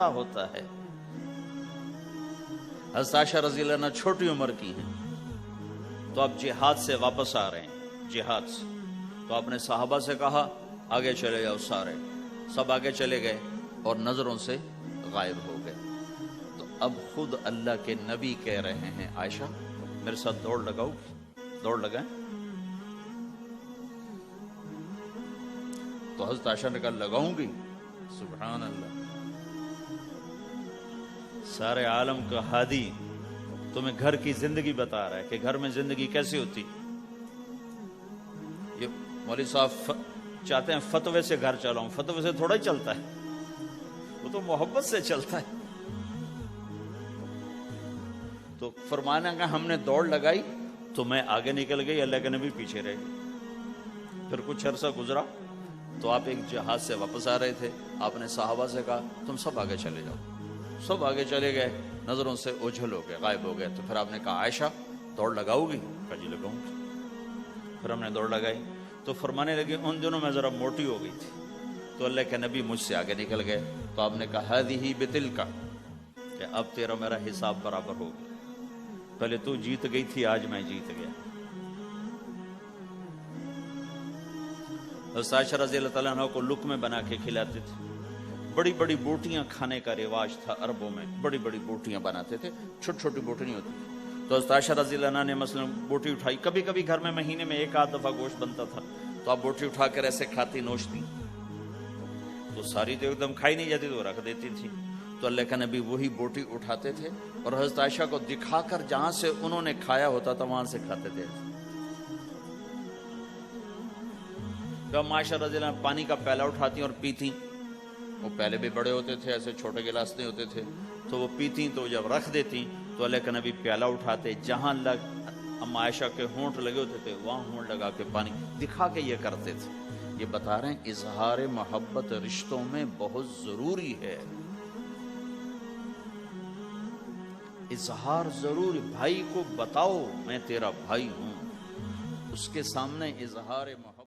ہوتا ہے. حضرت عائشہ رضی اللہ عنہ چھوٹی عمر کی ہیں تو اب جہاد سے واپس آ رہے ہیں. جہاد سے تو آپ نے صحابہ سے کہا آگے چلے جاؤ. سارے سب آگے چلے گئے اور نظروں سے غائب ہو گئے. تو اب خود اللہ کے نبی کہہ رہے ہیں عائشہ میرے ساتھ دوڑ لگاؤ. دوڑ لگائیں. تو حضرت عائشہ نے کہا لگاؤں گی. سبحان اللہ. سارے عالم کا ہادی تمہیں گھر کی زندگی بتا رہا ہے کہ گھر میں زندگی کیسی ہوتی. یہ مولوی صاحب چاہتے ہیں فتوے سے گھر چلاؤں. فتوے سے تھوڑا ہی چلتا ہے, وہ تو محبت سے چلتا ہے. تو فرمانا کہ ہم نے دوڑ لگائی تو میں آگے نکل گئی, اللہ کے نبی پیچھے رہ گئے. پھر کچھ عرصہ گزرا تو آپ ایک جہاز سے واپس آ رہے تھے. آپ نے صحابہ سے کہا تم سب آگے چلے جاؤ. سب آگے چلے گئے, نظروں سے اوجھل ہو گئے, غائب ہو گئے. تو پھر آپ نے کہا عائشہ دوڑ لگاؤ گی؟ کہا جی لگاؤں گی. پھر ہم نے دوڑ لگائی تو فرمانے لگے ان دنوں میں ذرا موٹی ہو گئی تھی. تو اللہ کے نبی مجھ سے آگے نکل گئے. تو آپ نے کہا ہذہ بتلک, کہ اب تیرا میرا حساب برابر ہو گیا. پہلے تو جیت گئی تھی, آج میں جیت گیا. حضرت عائشہ رضی اللہ تعالیٰ عنہ کو لقمے بنا کے کھلاتے تھے. بڑی بڑی بوٹیاں کھانے کا رواج تھا عربوں میں. بڑی بڑی بوٹیاں بناتے تھے, چھوٹی چھوٹی بوٹی نہیں ہوتی. تو حضرت عائشہ رضی اللہ عنہ نے مثلا بوٹی اٹھائی. کبھی کبھی گھر میں مہینے میں ایک آدھ دفعہ گوشت بنتا تھا تو آپ بوٹی اٹھا کر ایسے کھاتی, نوچتی. تو ساری تو ایک دم کھائی نہیں جاتی تو رکھ دیتی تھی. تو اللہ کا نبی وہی بوٹی اٹھاتے تھے اور حضرت عائشہ کو دکھا کر جہاں سے انہوں نے کھایا ہوتا تھا وہاں سے کھاتے تھے. جب عائشہ رضی اللہ عنہ پانی کا پیالہ اٹھاتی اور پیتی, وہ پہلے بھی بڑے ہوتے تھے, ایسے چھوٹے گلاس نہیں ہوتے تھے, تو وہ پیتی تو جب رکھ دیتی تو اللہ کا نبی پیالہ اٹھاتے, جہاں اما عائشہ کے ہونٹ لگے ہوتے تھے وہاں ہونٹ لگا کے پانی دکھا کے یہ کرتے تھے. یہ بتا رہے ہیں اظہار محبت رشتوں میں بہت ضروری ہے. اظہار ضروری. بھائی کو بتاؤ میں تیرا بھائی ہوں, اس کے سامنے اظہار محبت